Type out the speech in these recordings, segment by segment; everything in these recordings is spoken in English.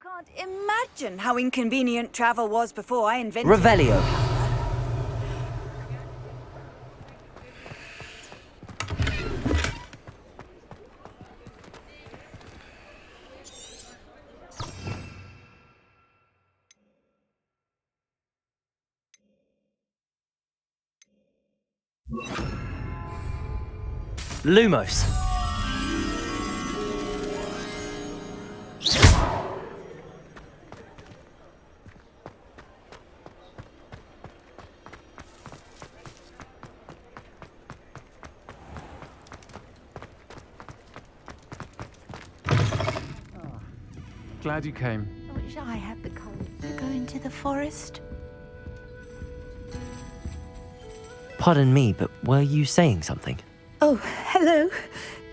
Can't imagine how inconvenient travel was before I invented Revelio. Lumos. Glad you came. I wish I had the courage to go into the forest. Pardon me, but were you saying something? Oh, hello.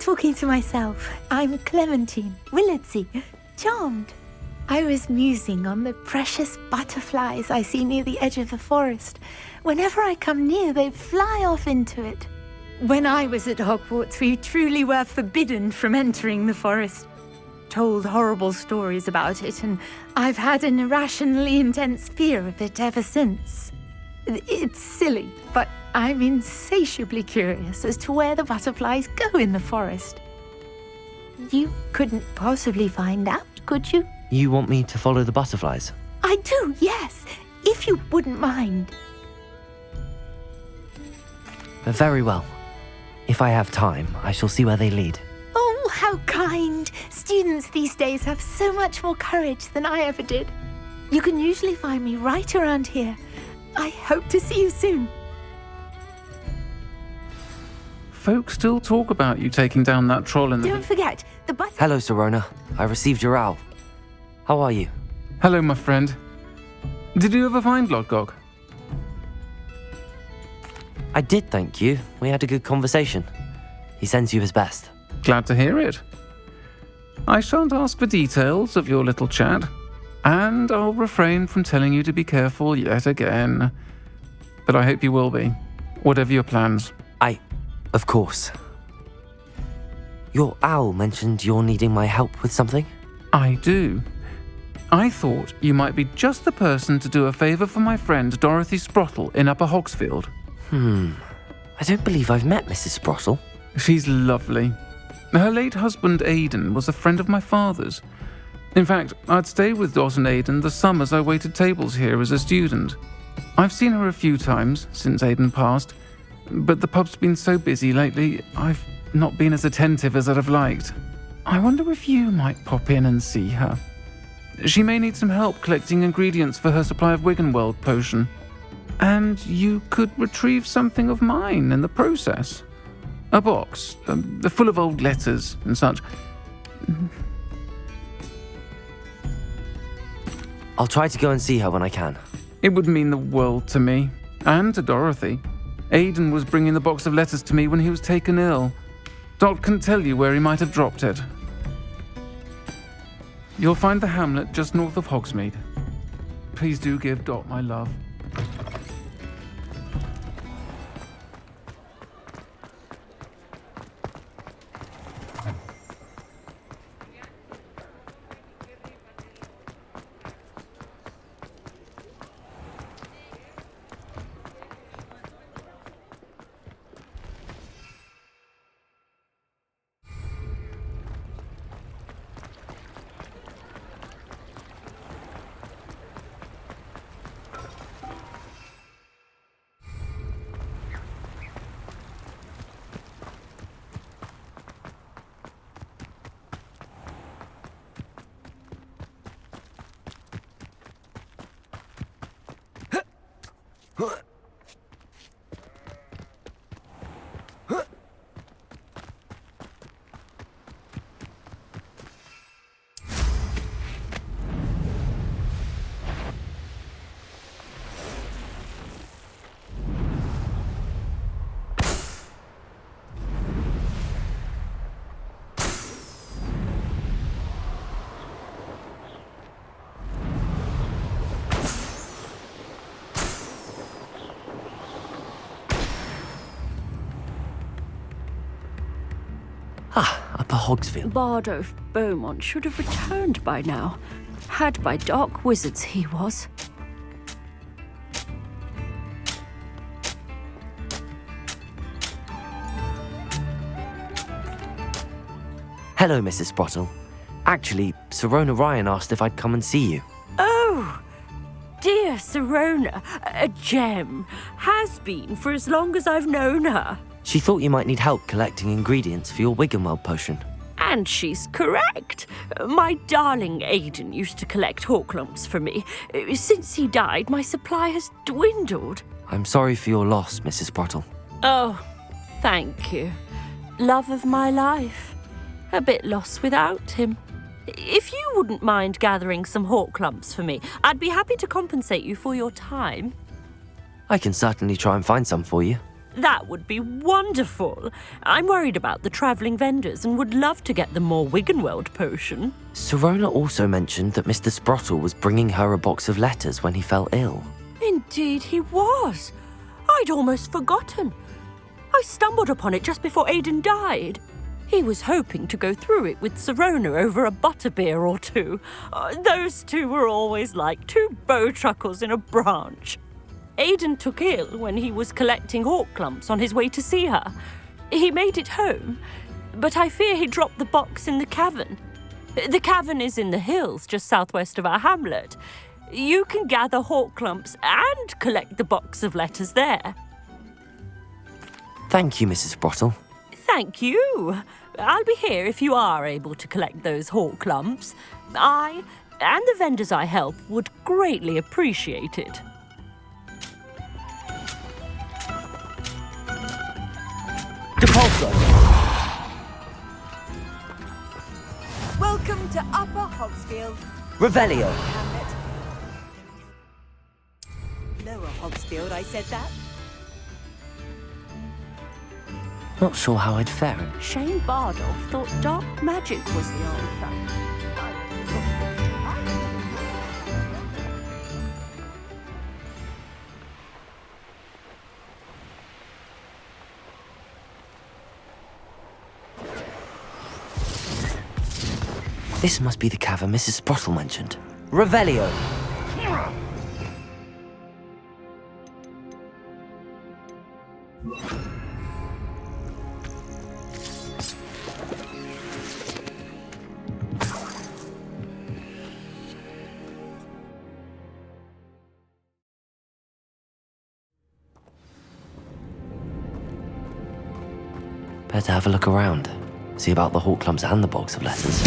Talking to myself. I'm Clementine, Willardsey, charmed. I was musing on the precious butterflies I see near the edge of the forest. Whenever I come near, they fly off into it. When I was at Hogwarts, we truly were forbidden from entering the forest. Told horrible stories about it, and I've had an irrationally intense fear of it ever since. It's silly, but I'm insatiably curious as to where the butterflies go in the forest. You couldn't possibly find out, could you? You want me to follow the butterflies? I do, yes, if you wouldn't mind. Very well. If I have time, I shall see where they lead. Oh, how kind! Students these days have so much more courage than I ever did. You can usually find me right around here. I hope to see you soon. Folks still talk about you taking down that troll in the... Don't forget, the Hello, Sirona. I received your owl. How are you? Hello, my friend. Did you ever find Lodgog? I did, thank you. We had a good conversation. He sends you his best. Glad to hear it. I shan't ask for details of your little chat, and I'll refrain from telling you to be careful yet again. But I hope you will be, whatever your plans. Of course. Your owl mentioned you're needing my help with something? I do. I thought you might be just the person to do a favour for my friend Dorothy Sprottle in Upper Hogsfield. I don't believe I've met Mrs. Sprottle. She's lovely. Her late husband Aidan was a friend of my father's. In fact, I'd stay with Dot and Aidan the summers I waited tables here as a student. I've seen her a few times since Aidan passed, but the pub's been so busy lately, I've not been as attentive as I'd have liked. I wonder if you might pop in and see her. She may need some help collecting ingredients for her supply of Wiggenweld potion. And you could retrieve something of mine in the process. A box, full of old letters and such. I'll try to go and see her when I can. It would mean the world to me, and to Dorothy. Aidan was bringing the box of letters to me when he was taken ill. Dot can tell you where he might have dropped it. You'll find the hamlet just north of Hogsmeade. Please do give Dot my love. Upper Hogsfield. Bardolph Beaumont should have returned by now. Had by dark wizards he was. Hello, Mrs. Sprottle. Actually, Sirona Ryan asked if I'd come and see you. Oh, dear Sirona, a gem. Has been for as long as I've known her. She thought you might need help collecting ingredients for your Wiggenweld potion. And she's correct. My darling Aidan used to collect Horklumps for me. Since he died, my supply has dwindled. I'm sorry for your loss, Mrs. Sprottle. Oh, thank you. Love of my life. A bit lost without him. If you wouldn't mind gathering some Horklumps for me, I'd be happy to compensate you for your time. I can certainly try and find some for you. That would be wonderful. I'm worried about the travelling vendors and would love to get them more Wiggenweld potion. Sirona also mentioned that Mr. Sprottle was bringing her a box of letters when he fell ill. Indeed he was. I'd almost forgotten. I stumbled upon it just before Aidan died. He was hoping to go through it with Sirona over a butterbeer or two. Those two were always like two bowtruckles in a branch. Aidan took ill when he was collecting Horklumps on his way to see her. He made it home, but I fear he dropped the box in the cavern. The cavern is in the hills just southwest of our hamlet. You can gather Horklumps and collect the box of letters there. Thank you, Mrs. Sprottle. Thank you. I'll be here if you are able to collect those Horklumps. I and the vendors I help would greatly appreciate it. Depulso! Welcome to Upper Hogsfield. Revelio! Hamlet. Lower Hogsfield, I said that. Not sure how I'd fare in. Shane Bardolph thought dark magic was the answer. This must be the cavern Mrs. Sprottle mentioned. Revelio! Better have a look around. See about the Horklumps and the box of letters.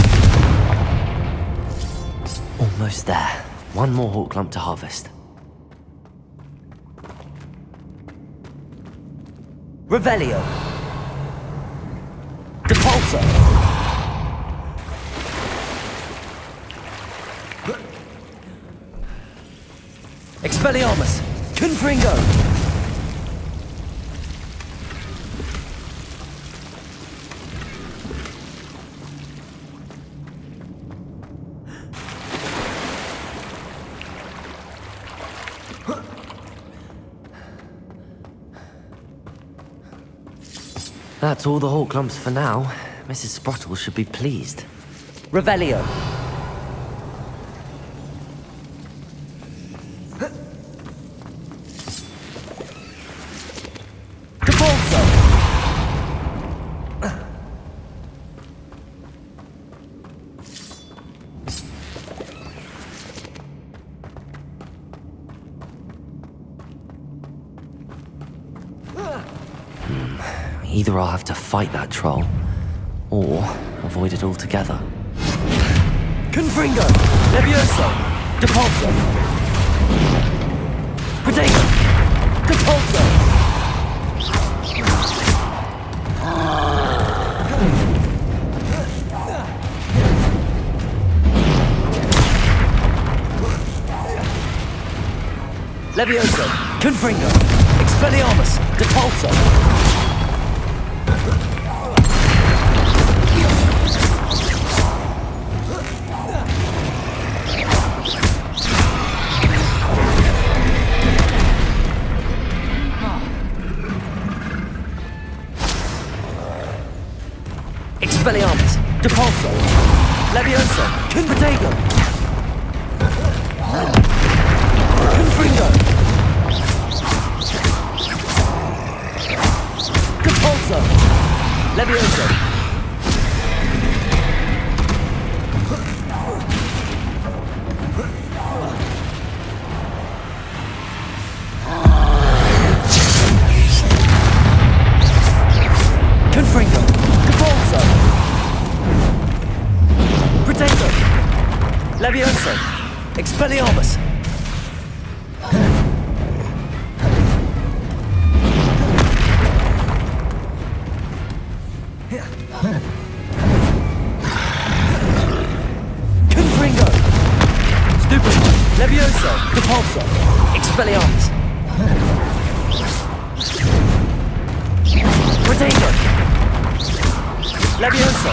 Almost there. One more Horklump to harvest. Revelio! Depulso! Expelliarmus! Confringo! That's all the Horklumps for now. Mrs. Sprottle should be pleased. Revelio! Depulso! Either I'll have to fight that troll, or avoid it altogether. Confringo! Levioso! Depulso! Protego! Depulso! Levioso! Confringo! Expelliarmus! Depulso! Expelliarmus. Depulso. Levioso. Confringo. Confringo. Depulso. Levioso. Confringo. Depulso. Protego. Levioso. Expelliarmus. Confringo. Stupid. Levioso. Depulso. Expelliarmus. Protego. Levioso.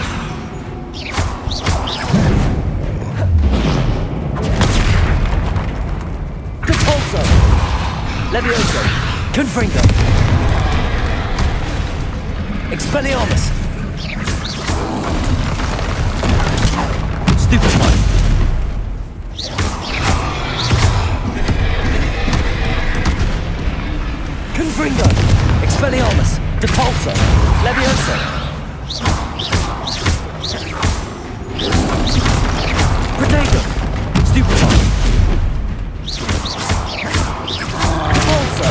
Depulso. Levioso. Confringo. Expelliarmus. Stupid one. Confringo. Expelliarmus. Depulso. Levioso. Protego. Stupid one. Depulso.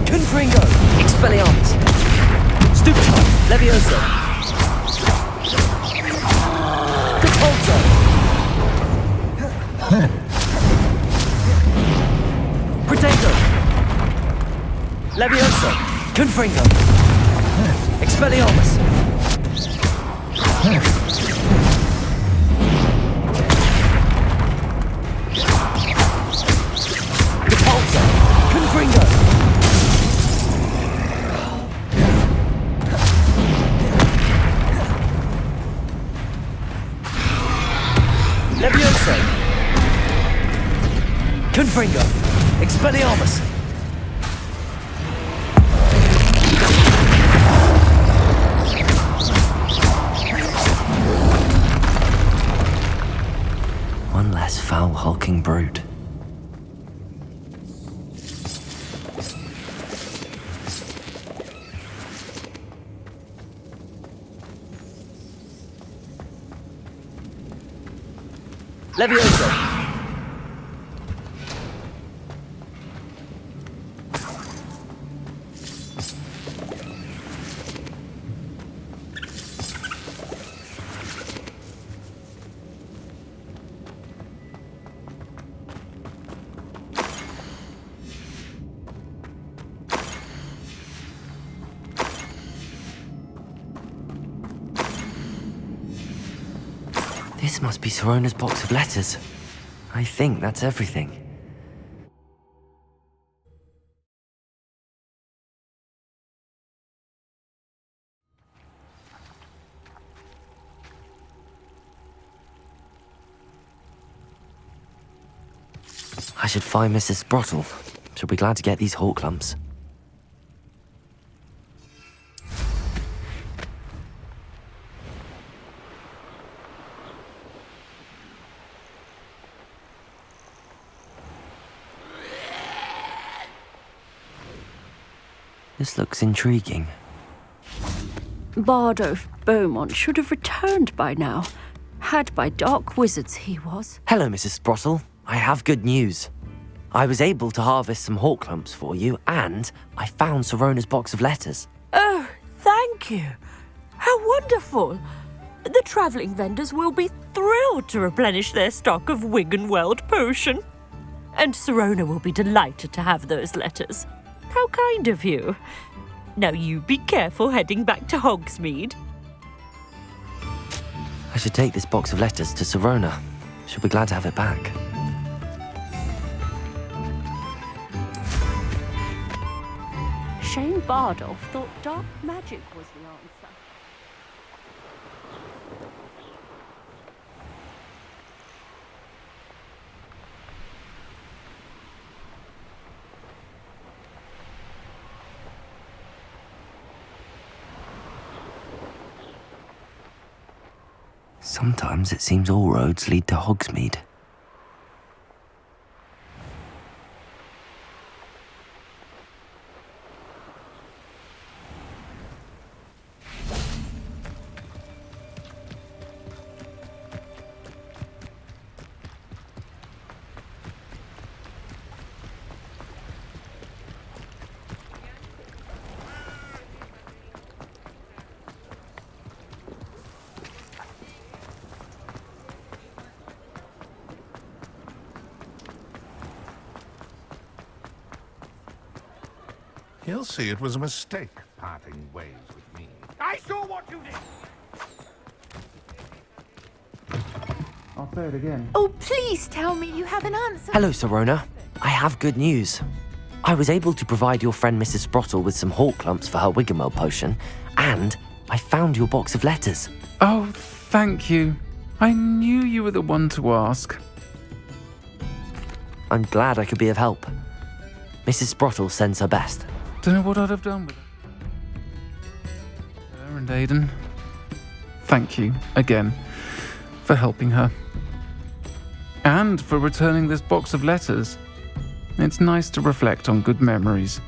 Confringo. Expelliarmus. Stupid one. Levioso. Depulso. Protego. Levioso. Confringo. Expelliarmus. Depulso. Confringo. Levioso. Confringo. Expelliarmus. One less foul, hulking brute. Levioso. This must be Sirona's box of letters. I think that's everything. I should find Mrs. Sprottle. She'll be glad to get these hawk clumps. This looks intriguing. Bardolph Beaumont should have returned by now. Had by dark wizards he was. Hello, Mrs. Sprottle. I have good news. I was able to harvest some hawk clumps for you, and I found Sirona's box of letters. Oh, thank you. How wonderful. The travelling vendors will be thrilled to replenish their stock of Wiggenweld potion. And Sirona will be delighted to have those letters. How kind of you. Now you be careful heading back to Hogsmeade. I should take this box of letters to Sirona. She'll be glad to have it back. Shane Bardolph thought dark magic was the answer. Sometimes it seems all roads lead to Hogsmeade. He'll see it was a mistake parting ways with me. I saw what you did! I'll say it again. Oh, please tell me you have an answer. Hello, Sirona. I have good news. I was able to provide your friend Mrs. Sprottle with some hawk lumps for her Wiggenweld potion, and I found your box of letters. Oh, thank you. I knew you were the one to ask. I'm glad I could be of help. Mrs. Sprottle sends her best. Don't know what I'd have done with it. Her and Aidan. Thank you, again, for helping her. And for returning this box of letters. It's nice to reflect on good memories.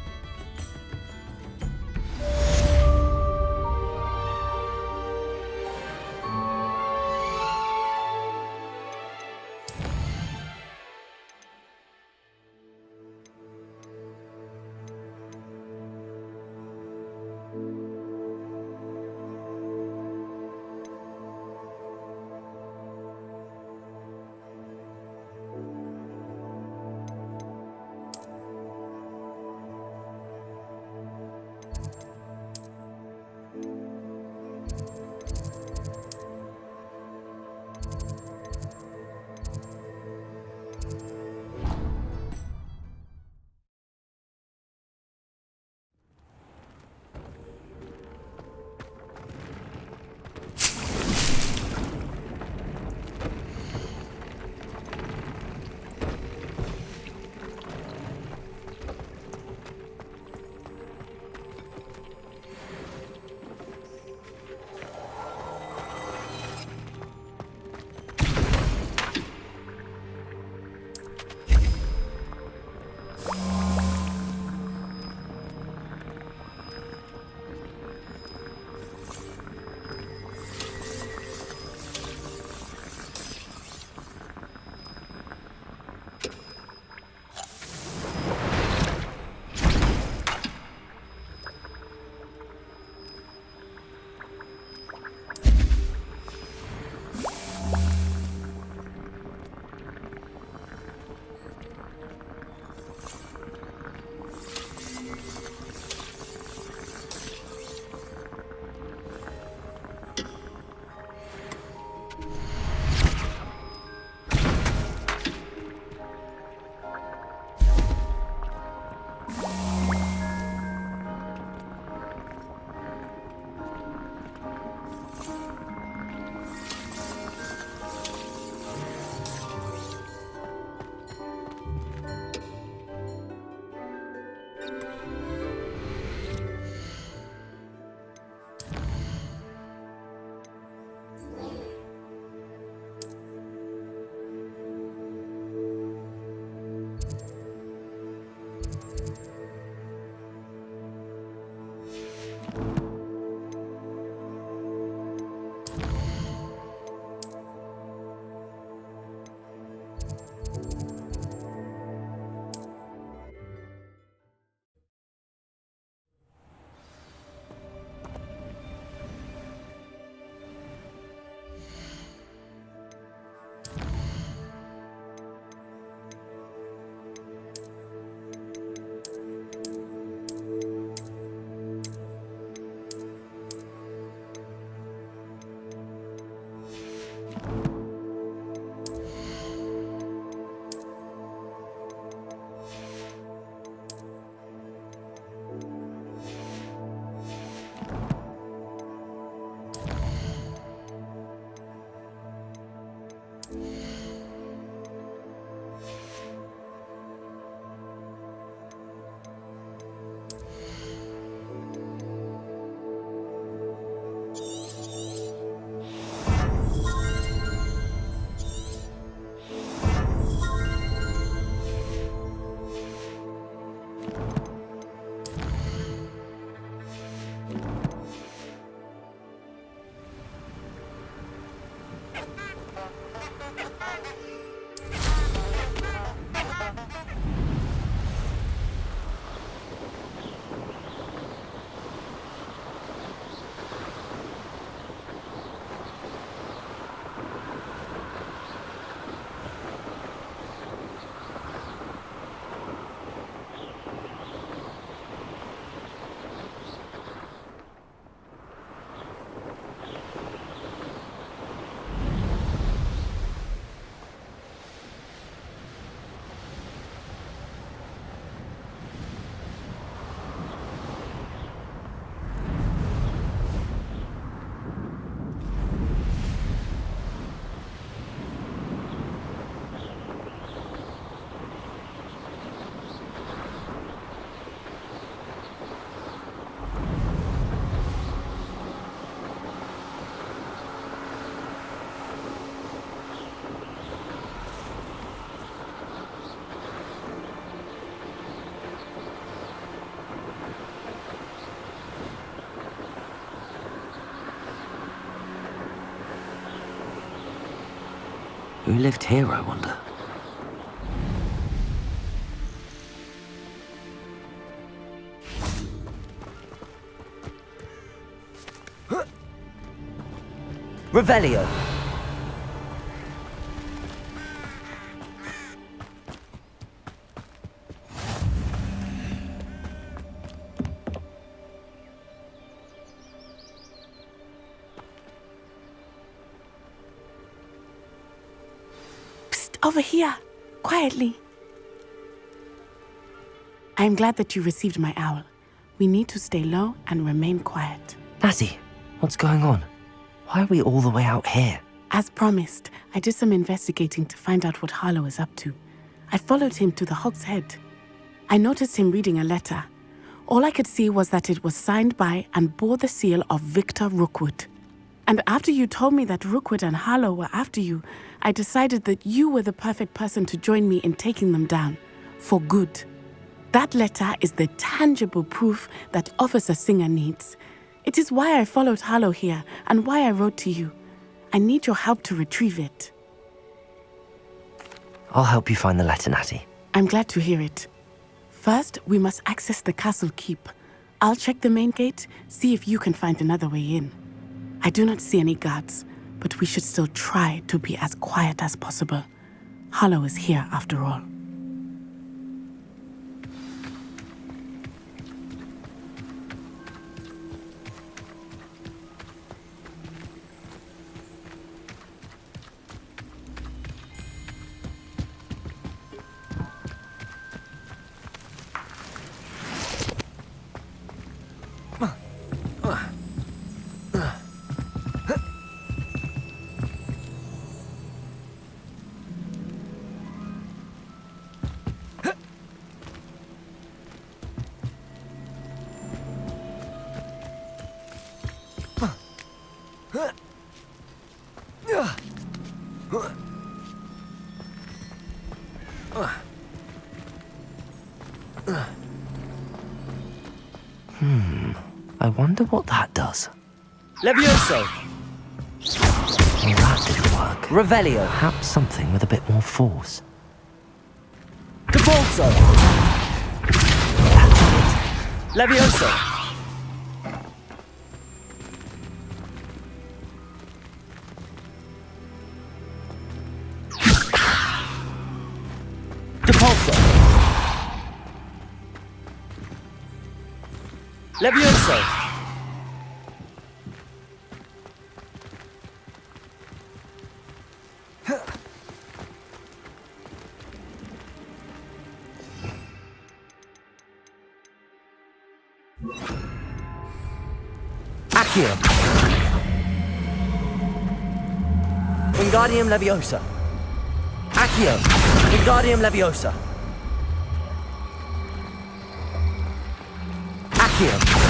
Who lived here, I wonder? Revelio. Psst, over here, quietly. I am glad that you received my owl. We need to stay low and remain quiet. Natty, what's going on? Why are we all the way out here? As promised, I did some investigating to find out what Harlow is up to. I followed him to the Hog's Head. I noticed him reading a letter. All I could see was that it was signed by and bore the seal of Victor Rookwood. And after you told me that Rookwood and Harlow were after you, I decided that you were the perfect person to join me in taking them down. For good. That letter is the tangible proof that Officer Singer needs. It is why I followed Harlow here and why I wrote to you. I need your help to retrieve it. I'll help you find the letter, Natty. I'm glad to hear it. First, we must access the castle keep. I'll check the main gate, see if you can find another way in. I do not see any guards, but we should still try to be as quiet as possible. Harlow is here after all. I wonder what that does. Levioso! Well, that didn't work. Revelio! Perhaps something with a bit more force. Debolso! Levioso! Depulso! Levioso! Accio! Wingardium Leviosa! Accio! Wingardium Leviosa! Accio!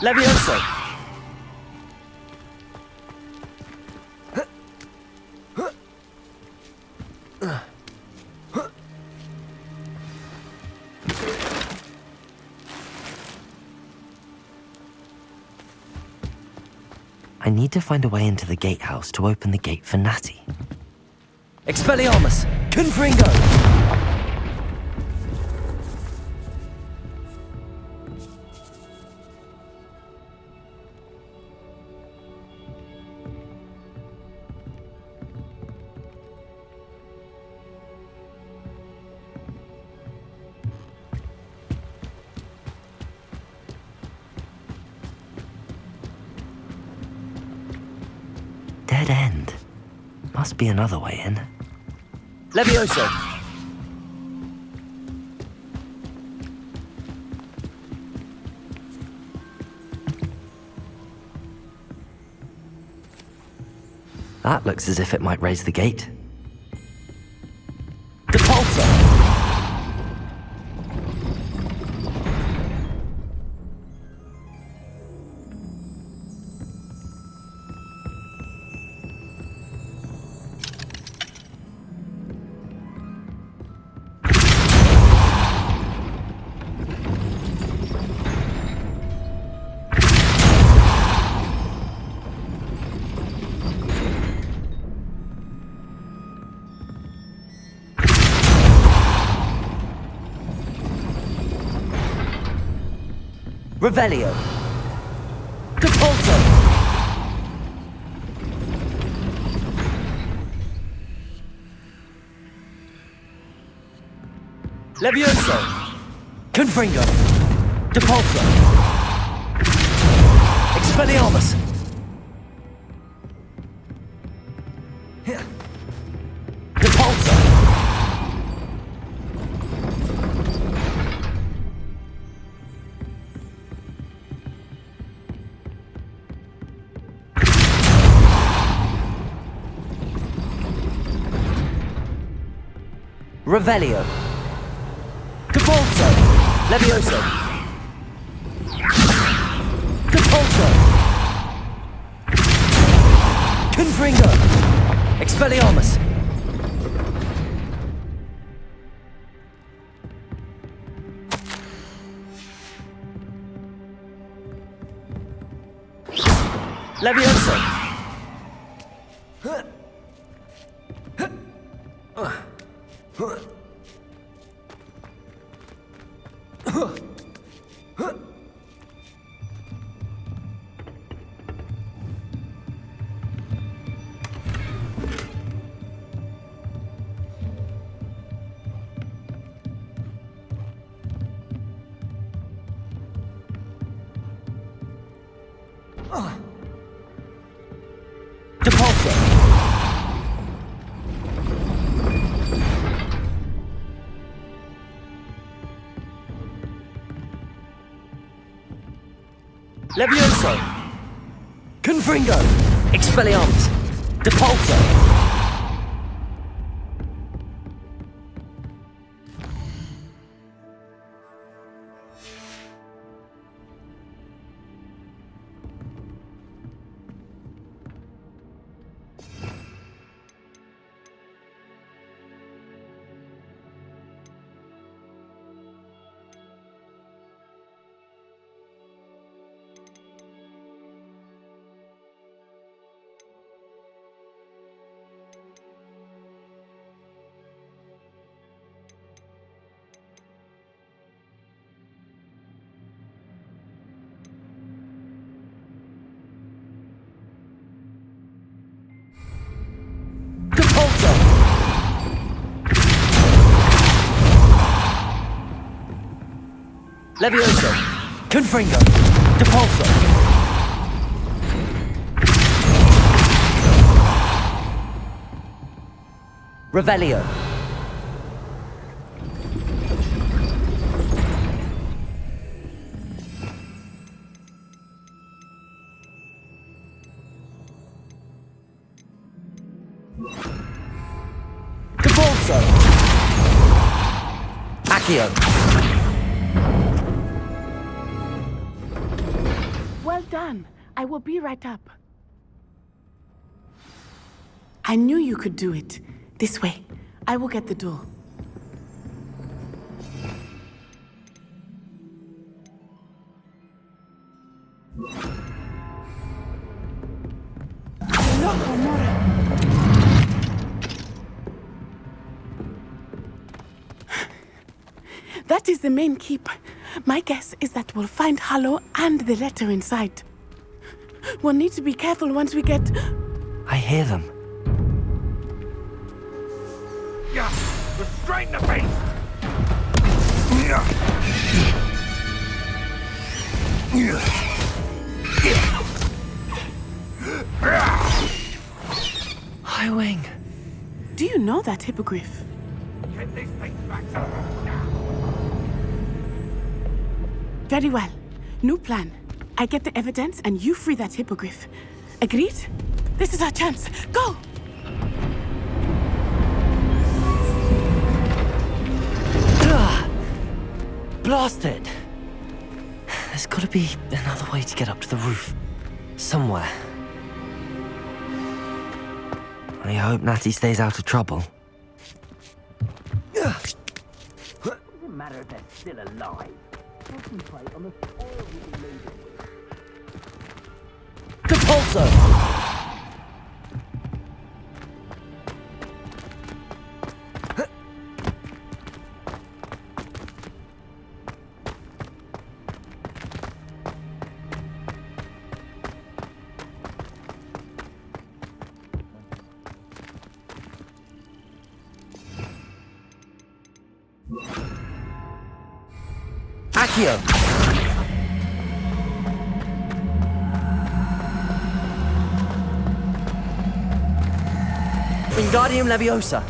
Levioso! I need to find a way into the gatehouse to open the gate for Natty. Expelliarmus! Confringo! Dead end. Must be another way in. Levioso! That looks as if it might raise the gate. Depulso! Revelio. Depulso. Levioso. Confringo. Depulso. Expelliarmus. Depulso. Revelio. Depulso. Levioso. Depulso. Confringo. Expelliarmus. Levioso. Depulso. Levioso. Confringo. Expelliarmus. Depulso. Levioso. Confringo. Depulso. Revelio. Depulso. Accio. Well done. I will be right up. I knew you could do it. This way. I will get the door. That is the main keep. My guess is that we'll find Hallow and the letter inside. We'll need to be careful once we get... I hear them. Yeah, restrain the beast! High Wing. Do you know that hippogriff? Get these things back. Very well. New plan. I get the evidence and you free that hippogriff. Agreed? This is our chance. Go! Blasted! There's gotta be another way to get up to the roof. Somewhere. I hope Natty stays out of trouble. Doesn't matter if they're still alive. Concentrate on the spoil we'll be leaving with. Depulso! Accio! Wingardium Leviosa!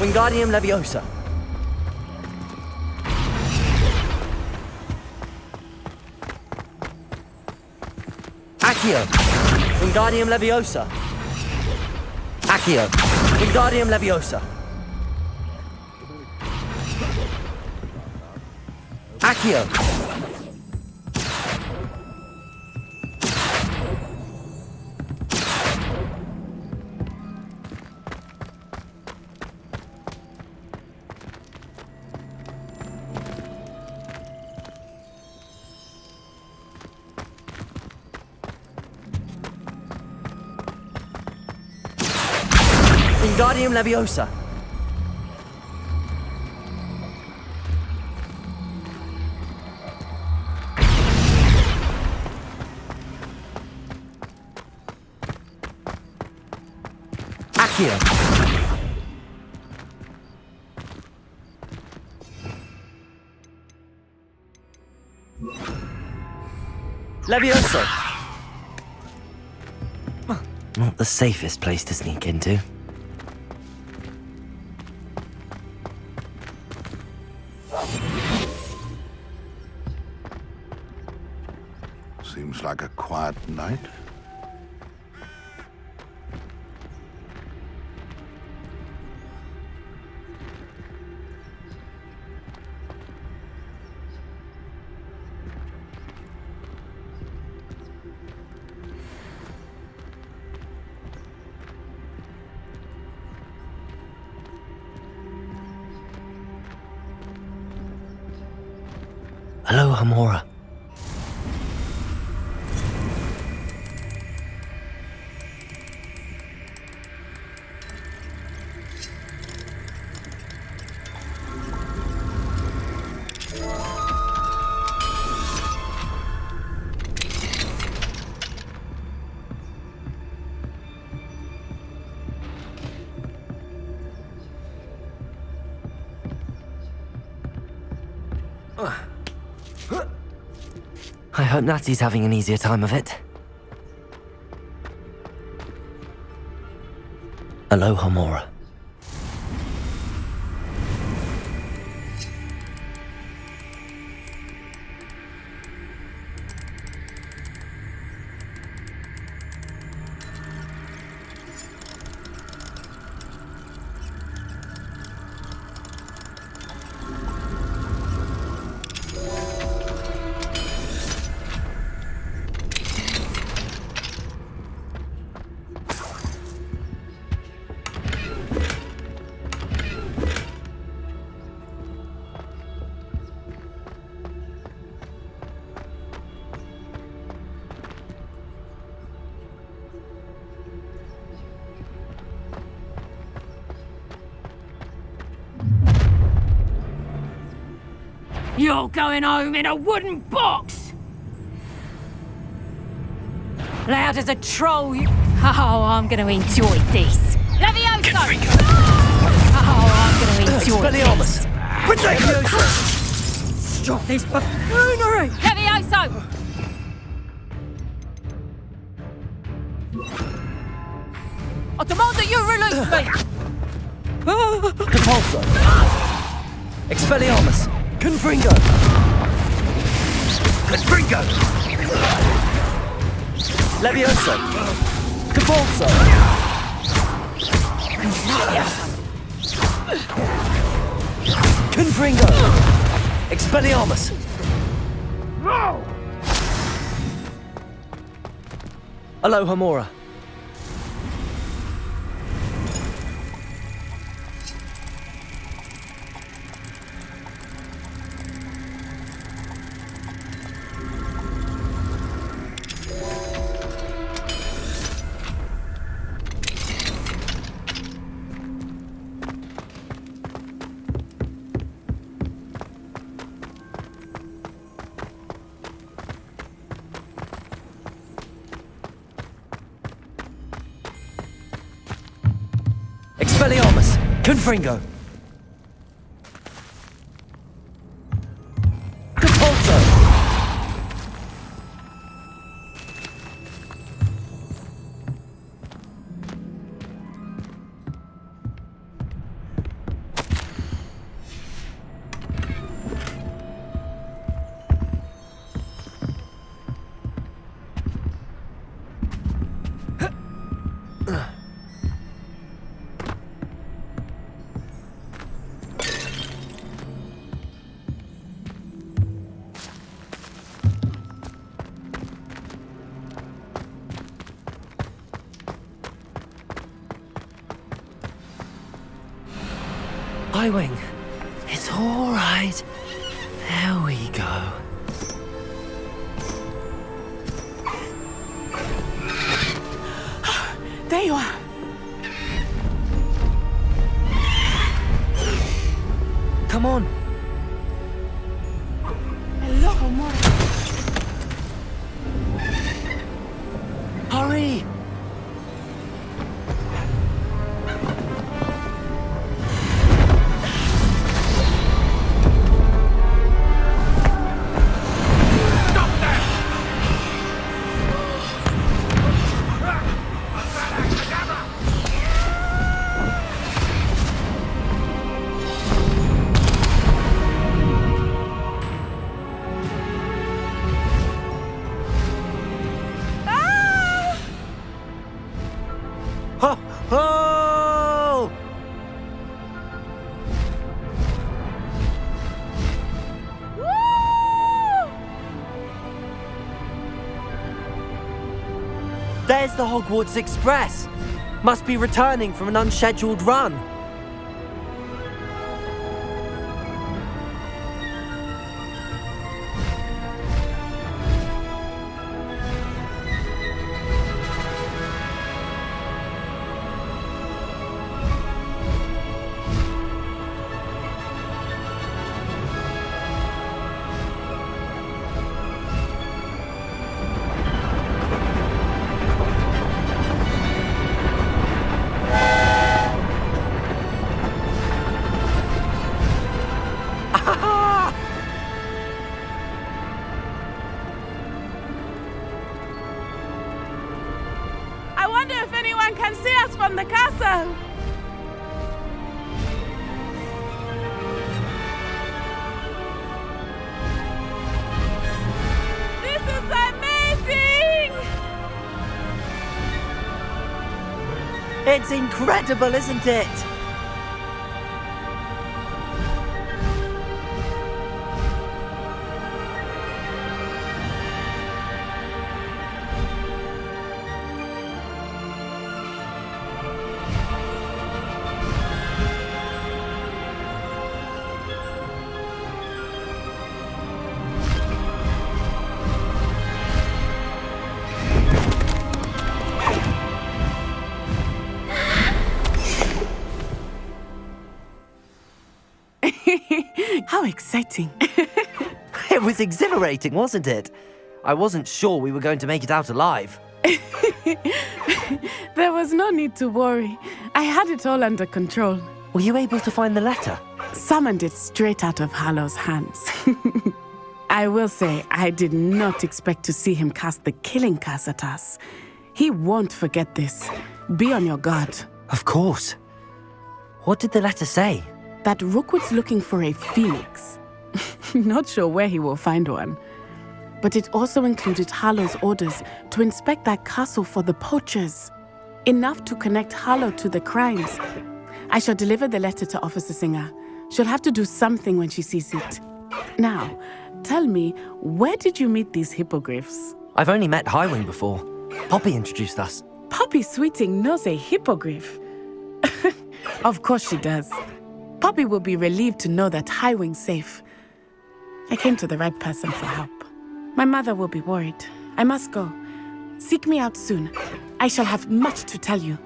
Accio! Wingardium Leviosa! Accio! Wingardium Leviosa! Accio! Wingardium Leviosa! Accio! Wingardium Leviosa! Accio! Leviosa! Not the safest place to sneak into. Seems like a quiet night. Hello, Hamora. I hope Natty's having an easier time of it. Hello, Hamora. You're going home in a wooden box! Loud as a troll, you... Oh, I'm going to enjoy this. Levioso! Oh, I'm going to enjoy this. Stop this buffoonery! Levioso! I demand that you release me! Compulso. Expelliarmus. Confringo. Confringo! Levioso. Compulso. Confringo. Expelliarmus. No! Aloha Mora. Expelliarmus. Confringo. Compulso. I-Wing. It's all right. There we go. There you are. Come on. Hello, Mora. Hurry. Ho! Ho! There's the Hogwarts Express. Must be returning from an unscheduled run. I wonder if anyone can see us from the castle. This is amazing! It's incredible, isn't it? How exciting. It was exhilarating, wasn't it? I wasn't sure we were going to make it out alive. There was no need to worry. I had it all under control. Were you able to find the letter? Summoned it straight out of Harlow's hands. I will say, I did not expect to see him cast the killing curse at us. He won't forget this. Be on your guard. Of course. What did the letter say? That Rookwood's looking for a phoenix. Not sure where he will find one. But it also included Harlow's orders to inspect that castle for the poachers. Enough to connect Harlow to the crimes. I shall deliver the letter to Officer Singer. She'll have to do something when she sees it. Now, tell me, where did you meet these hippogriffs? I've only met Highwing before. Poppy introduced us. Poppy Sweeting knows a hippogriff. Of course she does. Poppy will be relieved to know that Highwing's safe. I came to the right person for help. My mother will be worried. I must go. Seek me out soon. I shall have much to tell you.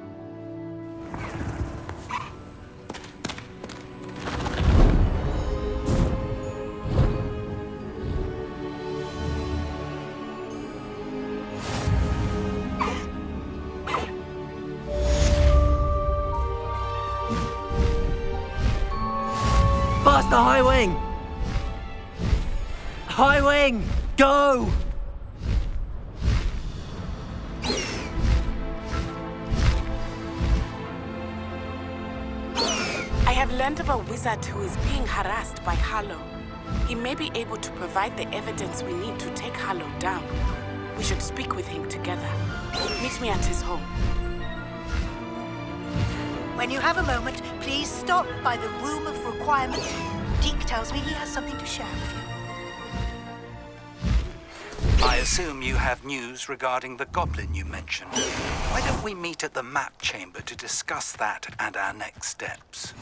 Faster, Highwing! Highwing, go! I have learned of a wizard who is being harassed by Harlow. He may be able to provide the evidence we need to take Harlow down. We should speak with him together. Meet me at his home. When you have a moment, please stop by the Room of Requirement. Deke tells me he has something to share with you. I assume you have news regarding the goblin you mentioned. Why don't we meet at the map chamber to discuss that and our next steps?